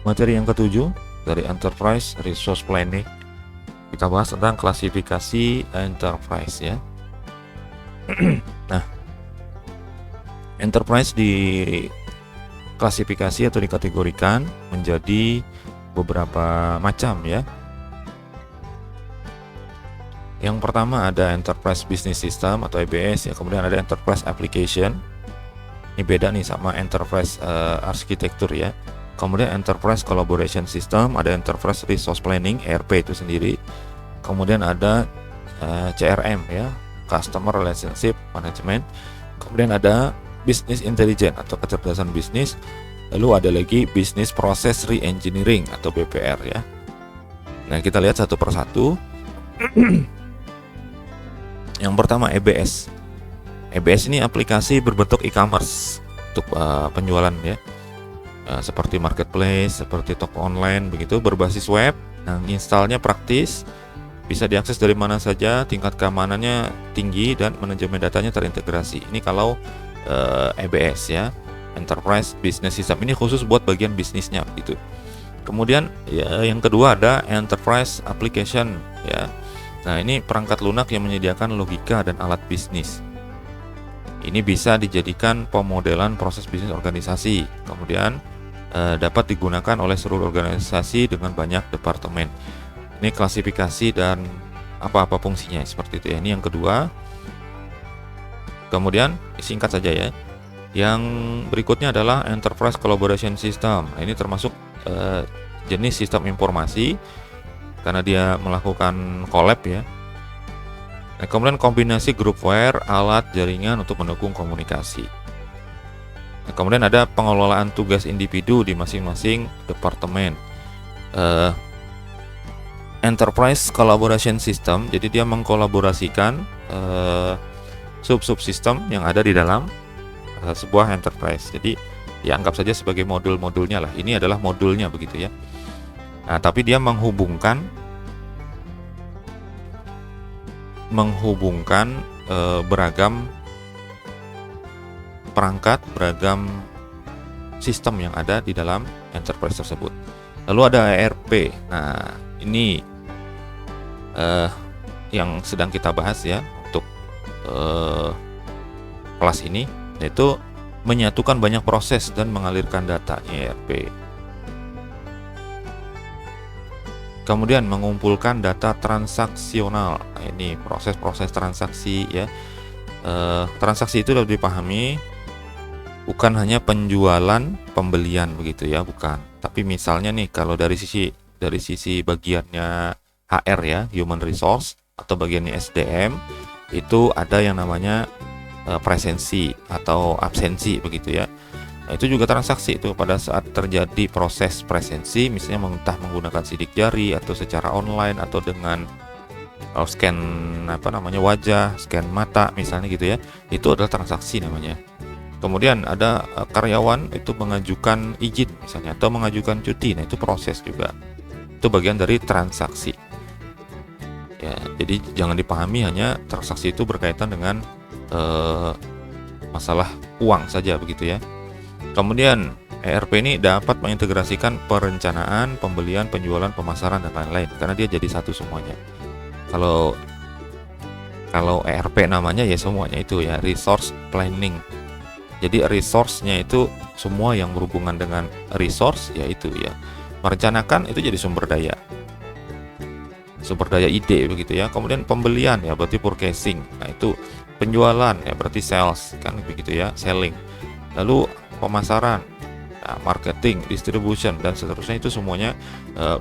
Materi yang ketujuh dari Enterprise Resource Planning, kita bahas tentang klasifikasi enterprise ya. Nah, enterprise diklasifikasi atau dikategorikan menjadi beberapa macam ya. Yang pertama ada Enterprise Business System atau EBS ya, kemudian ada Enterprise Application. Ini beda nih sama Enterprise Architecture ya. Kemudian Enterprise Collaboration System, ada Enterprise Resource Planning (ERP) itu sendiri. Kemudian ada CRM ya, Customer Relationship Management. Kemudian ada Business Intelligence atau kecerdasan bisnis. Lalu ada lagi Business Process Re-engineering atau BPR ya. Nah, kita lihat satu persatu. Yang pertama EBS. EBS ini aplikasi berbentuk e-commerce untuk penjualan ya. Seperti marketplace, seperti toko online begitu, berbasis web. Nah, installnya praktis, bisa diakses dari mana saja, tingkat keamanannya tinggi dan manajemen datanya terintegrasi. Ini kalau EBS ya, Enterprise Business System, ini khusus buat bagian bisnisnya gitu. Kemudian ya, yang kedua ada Enterprise Application ya. Nah, ini perangkat lunak yang menyediakan logika dan alat bisnis. Ini bisa dijadikan pemodelan proses bisnis organisasi. Kemudian dapat digunakan oleh seluruh organisasi dengan banyak departemen. Ini klasifikasi dan apa-apa fungsinya seperti itu ya. Ini yang kedua. Kemudian singkat saja ya. Yang berikutnya adalah Enterprise Collaboration System. Nah, ini termasuk jenis sistem informasi karena dia melakukan collab ya. Nah, kemudian kombinasi groupware, alat jaringan untuk mendukung komunikasi. Nah, kemudian ada pengelolaan tugas individu di masing-masing departemen. Enterprise Collaboration System, jadi dia mengkolaborasikan sub-subsistem yang ada di dalam sebuah enterprise. Jadi ya anggap saja sebagai modul-modulnya lah. Ini adalah modulnya begitu ya. Nah, tapi dia menghubungkan beragam perangkat, beragam sistem yang ada di dalam enterprise tersebut. Lalu ada ERP. Nah, ini yang sedang kita bahas ya untuk kelas ini, yaitu menyatukan banyak proses dan mengalirkan data ERP. Kemudian mengumpulkan data transaksional. Nah, ini proses-proses transaksi ya. Transaksi itu dapat dipahami bukan hanya penjualan, pembelian begitu ya, bukan. Tapi misalnya nih kalau dari sisi bagiannya HR ya, human resource, atau bagiannya SDM, itu ada yang namanya presensi atau absensi begitu ya. Nah, itu juga transaksi itu pada saat terjadi proses presensi, misalnya entah menggunakan sidik jari atau secara online atau dengan scan wajah, scan mata misalnya gitu ya. Itu adalah transaksi namanya. Kemudian ada karyawan itu mengajukan izin misalnya atau mengajukan cuti. Nah, itu proses juga. Itu bagian dari transaksi. Ya, jadi jangan dipahami hanya transaksi itu berkaitan dengan masalah uang saja begitu ya. Kemudian ERP ini dapat mengintegrasikan perencanaan, pembelian, penjualan, pemasaran dan lain-lain karena dia jadi satu semuanya. Kalau ERP namanya ya semuanya itu ya, resource planning. Jadi resource-nya itu semua yang berhubungan dengan resource yaitu ya. Merencanakan itu jadi sumber daya ide begitu ya. Kemudian pembelian ya berarti purchasing. Nah, itu penjualan ya berarti sales kan begitu ya, selling. Lalu pemasaran, nah, marketing, distribution dan seterusnya itu semuanya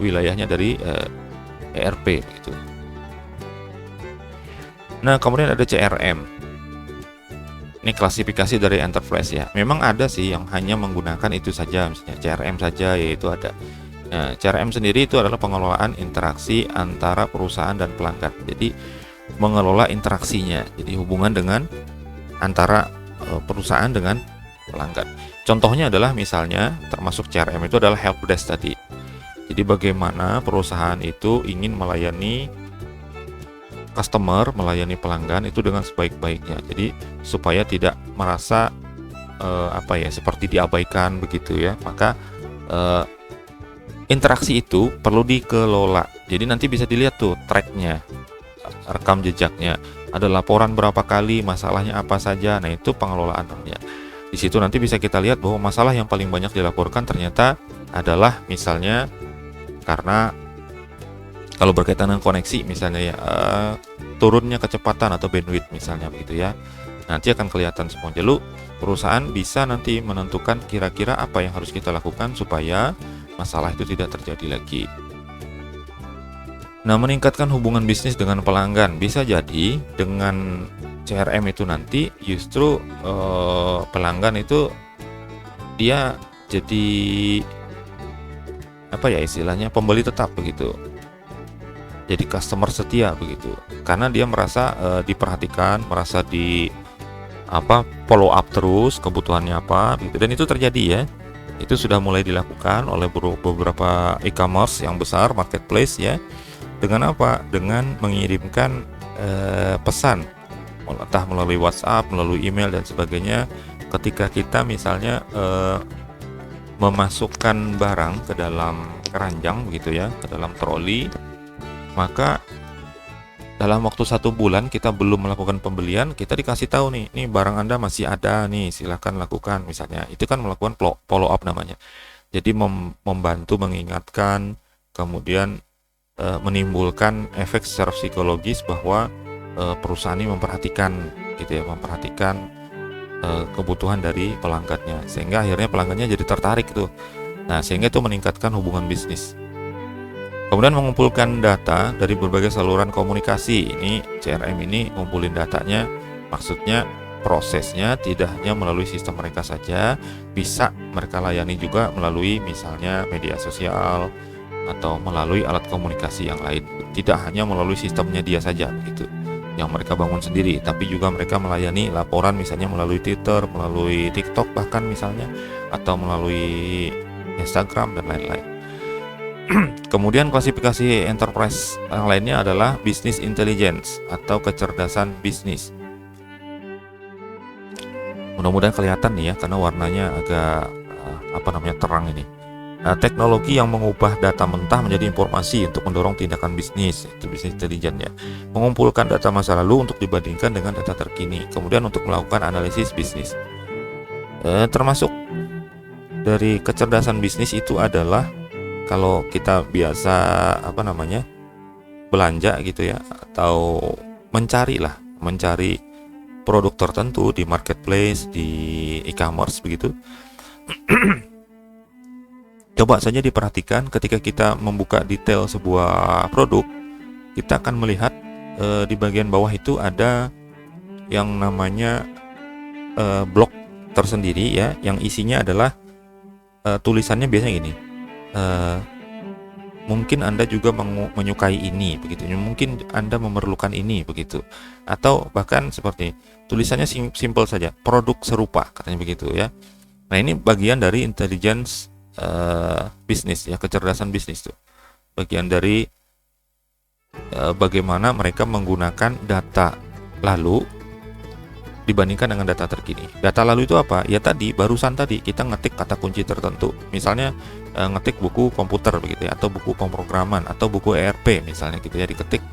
wilayahnya dari ERP gitu. Nah, kemudian ada CRM. Ini klasifikasi dari enterprise ya. Memang ada sih yang hanya menggunakan itu saja, misalnya CRM saja, yaitu ada. Nah, CRM sendiri itu adalah pengelolaan interaksi antara perusahaan dan pelanggan. Jadi mengelola interaksinya, jadi hubungan dengan antara perusahaan dengan pelanggan. Contohnya adalah misalnya termasuk CRM itu adalah help desk tadi. Jadi bagaimana perusahaan itu ingin melayani customer, melayani pelanggan itu dengan sebaik-baiknya. Jadi supaya tidak merasa seperti diabaikan begitu ya. Maka interaksi itu perlu dikelola. Jadi nanti bisa dilihat tuh tracknya, rekam jejaknya, ada laporan berapa kali, masalahnya apa saja. Nah, itu pengelolaan namanya. Di situ nanti bisa kita lihat bahwa masalah yang paling banyak dilaporkan ternyata adalah misalnya karena kalau berkaitan dengan koneksi misalnya ya, turunnya kecepatan atau bandwidth misalnya begitu ya. Nanti akan kelihatan semua. Lalu perusahaan bisa nanti menentukan kira-kira apa yang harus kita lakukan supaya masalah itu tidak terjadi lagi. Nah, meningkatkan hubungan bisnis dengan pelanggan bisa jadi dengan CRM itu nanti justru pelanggan itu dia jadi apa ya istilahnya, pembeli tetap begitu. Jadi customer setia begitu. Karena dia merasa diperhatikan, merasa di follow up terus kebutuhannya apa gitu. Dan itu terjadi ya. Itu sudah mulai dilakukan oleh beberapa e-commerce yang besar, marketplace ya. Dengan apa? Dengan mengirimkan pesan, entah melalui WhatsApp, melalui email dan sebagainya. Ketika kita misalnya memasukkan barang ke dalam keranjang begitu ya, ke dalam troli, maka dalam waktu 1 bulan kita belum melakukan pembelian, kita dikasih tahu nih barang Anda masih ada nih, silahkan lakukan misalnya. Itu kan melakukan follow up namanya. Jadi membantu mengingatkan, kemudian menimbulkan efek secara psikologis bahwa perusahaan ini memperhatikan gitu ya, memperhatikan kebutuhan dari pelanggannya, sehingga akhirnya pelanggannya jadi tertarik tuh. Nah, sehingga itu meningkatkan hubungan bisnis. Kemudian mengumpulkan data dari berbagai saluran komunikasi. Ini CRM ini ngumpulin datanya, maksudnya prosesnya tidak hanya melalui sistem mereka saja, bisa mereka layani juga melalui misalnya media sosial atau melalui alat komunikasi yang lain. Tidak hanya melalui sistemnya dia saja gitu, yang mereka bangun sendiri, tapi juga mereka melayani laporan misalnya melalui Twitter, melalui TikTok bahkan misalnya, atau melalui Instagram dan lain-lain. Kemudian klasifikasi enterprise yang lainnya adalah business intelligence atau kecerdasan bisnis. Mudah-mudahan kelihatan nih ya, karena warnanya agak terang ini. Teknologi yang mengubah data mentah menjadi informasi untuk mendorong tindakan bisnis, itu business intelligence ya. Mengumpulkan data masa lalu untuk dibandingkan dengan data terkini. Kemudian untuk melakukan analisis bisnis. Termasuk dari kecerdasan bisnis itu adalah kalau kita biasa belanja gitu ya, atau mencari produk tertentu di marketplace, di e-commerce begitu. Coba saja diperhatikan ketika kita membuka detail sebuah produk, kita akan melihat di bagian bawah itu ada yang namanya blok tersendiri ya, yang isinya adalah tulisannya biasanya gini. Mungkin Anda juga menyukai ini begitu, mungkin Anda memerlukan ini begitu, atau bahkan seperti tulisannya simple saja, produk serupa katanya begitu ya. Nah, ini bagian dari intelligence bisnis ya, kecerdasan bisnis tuh, bagian dari bagaimana mereka menggunakan data lalu dibandingkan dengan data terkini. Data lalu itu apa? Ya tadi, barusan tadi kita ngetik kata kunci tertentu. Misalnya ngetik buku komputer begitu ya, atau buku pemrograman, atau buku ERP misalnya gitu ya, diketik.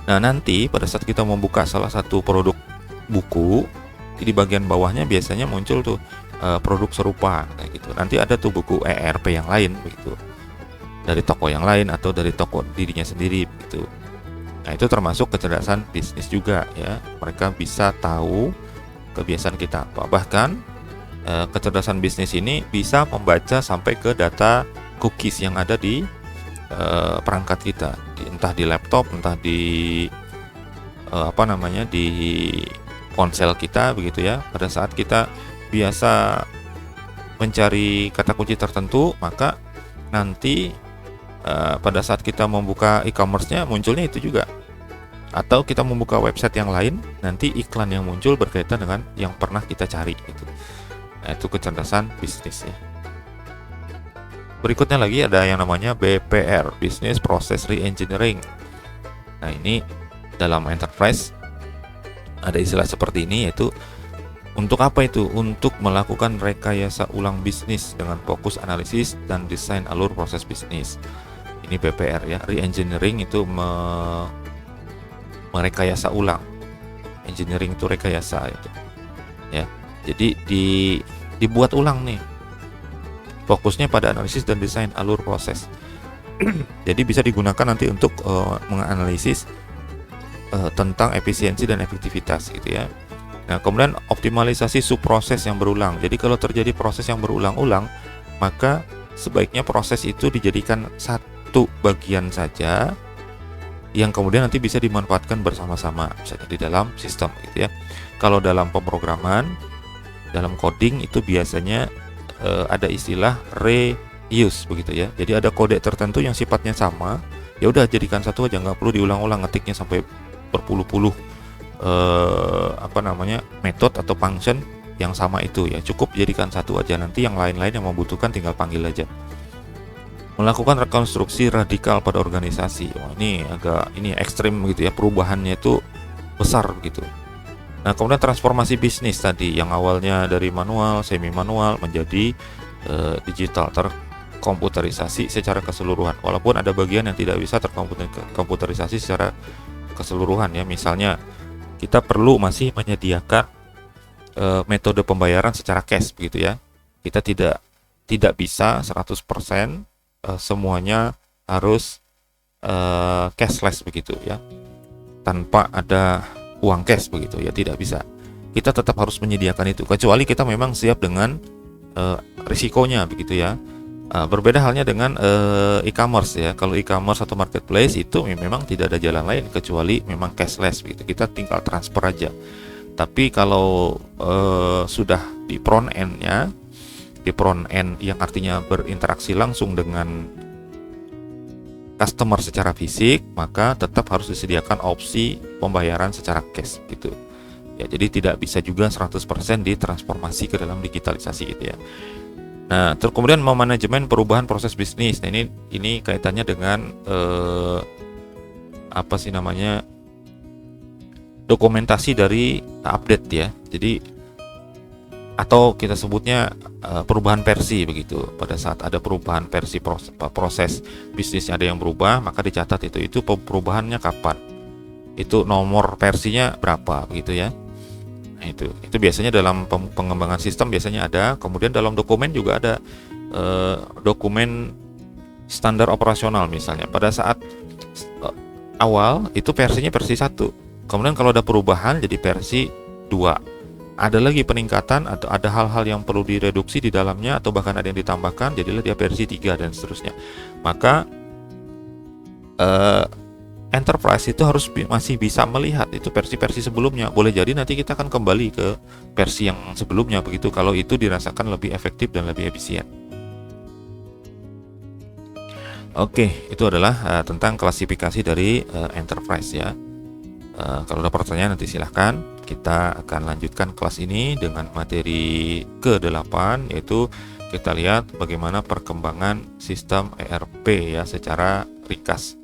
Nah, nanti pada saat kita membuka salah satu produk buku, di bagian bawahnya biasanya muncul tuh produk serupa kayak gitu. Nanti ada tuh buku ERP yang lain begitu, dari toko yang lain atau dari toko dirinya sendiri begitu. Nah, itu termasuk kecerdasan bisnis juga ya. Mereka bisa tahu kebiasaan kita apa. Bahkan kecerdasan bisnis ini bisa membaca sampai ke data cookies yang ada di perangkat kita, entah di laptop, entah di di ponsel kita begitu ya. Pada saat kita biasa mencari kata kunci tertentu, maka nanti pada saat kita membuka e-commerce-nya munculnya itu juga. Atau kita membuka website yang lain, nanti iklan yang muncul berkaitan dengan yang pernah kita cari gitu. Nah, itu kecerdasan bisnis ya. Berikutnya lagi ada yang namanya BPR, Business Process Reengineering. Nah, ini dalam enterprise ada istilah seperti ini, yaitu Untuk apa itu? Untuk melakukan rekayasa ulang bisnis dengan fokus analisis dan desain alur proses bisnis. Ini BPR ya, re-engineering itu merekayasa ulang. Engineering itu rekayasa itu. Ya. Jadi dibuat ulang nih. Fokusnya pada analisis dan desain alur proses. Jadi bisa digunakan nanti untuk menganalisis tentang efisiensi dan efektivitas gitu ya. Nah, kemudian optimalisasi subproses yang berulang. Jadi kalau terjadi proses yang berulang-ulang, maka sebaiknya proses itu dijadikan satu bagian saja yang kemudian nanti bisa dimanfaatkan bersama-sama, misalnya di dalam sistem gitu ya. Kalau dalam pemrograman, dalam coding itu biasanya ada istilah reuse begitu ya. Jadi ada kode tertentu yang sifatnya sama, ya udah jadikan satu aja, nggak perlu diulang-ulang ngetiknya sampai berpuluh-puluh metode atau function yang sama itu ya, cukup jadikan satu aja, nanti yang lain-lain yang membutuhkan tinggal panggil aja. Melakukan rekonstruksi radikal pada organisasi. Ini agak ekstrim gitu ya, perubahannya itu besar gitu. Nah, kemudian transformasi bisnis tadi yang awalnya dari manual, semi manual menjadi digital, terkomputerisasi secara keseluruhan. Walaupun ada bagian yang tidak bisa terkomputerisasi secara keseluruhan ya, misalnya kita perlu masih menyediakan metode pembayaran secara cash begitu ya. Kita tidak bisa 100% semuanya harus cashless begitu ya. Tanpa ada uang cash begitu ya, tidak bisa. Kita tetap harus menyediakan itu kecuali kita memang siap dengan risikonya begitu ya. Berbeda halnya dengan e-commerce ya. Kalau e-commerce atau marketplace itu memang tidak ada jalan lain kecuali memang cashless begitu. Kita tinggal transfer aja. Tapi kalau sudah di front end-nya, di front end yang artinya berinteraksi langsung dengan customer secara fisik, maka tetap harus disediakan opsi pembayaran secara cash gitu. Ya, jadi tidak bisa juga 100% ditransformasi ke dalam digitalisasi gitu ya. Nah, terus kemudian memanajemen perubahan proses bisnis. Nah, ini kaitannya dengan dokumentasi dari update ya. Jadi atau kita sebutnya perubahan versi begitu. Pada saat ada perubahan versi proses bisnisnya ada yang berubah, maka dicatat itu perubahannya kapan. Itu nomor versinya berapa begitu ya. Nah, itu biasanya dalam pengembangan sistem biasanya ada. Kemudian dalam dokumen juga ada dokumen standar operasional misalnya. Pada saat awal itu versinya versi 1. Kemudian kalau ada perubahan jadi versi 2. Ada lagi peningkatan atau ada hal-hal yang perlu direduksi di dalamnya atau bahkan ada yang ditambahkan, jadilah dia versi 3 dan seterusnya. Maka enterprise itu harus masih bisa melihat itu versi-versi sebelumnya. Boleh jadi nanti kita akan kembali ke versi yang sebelumnya begitu kalau itu dirasakan lebih efektif dan lebih efisien. Oke, itu adalah tentang klasifikasi dari enterprise ya. Kalau ada pertanyaan nanti silahkan. Kita akan lanjutkan kelas ini dengan materi ke-8, yaitu kita lihat bagaimana perkembangan sistem ERP ya secara ringkas.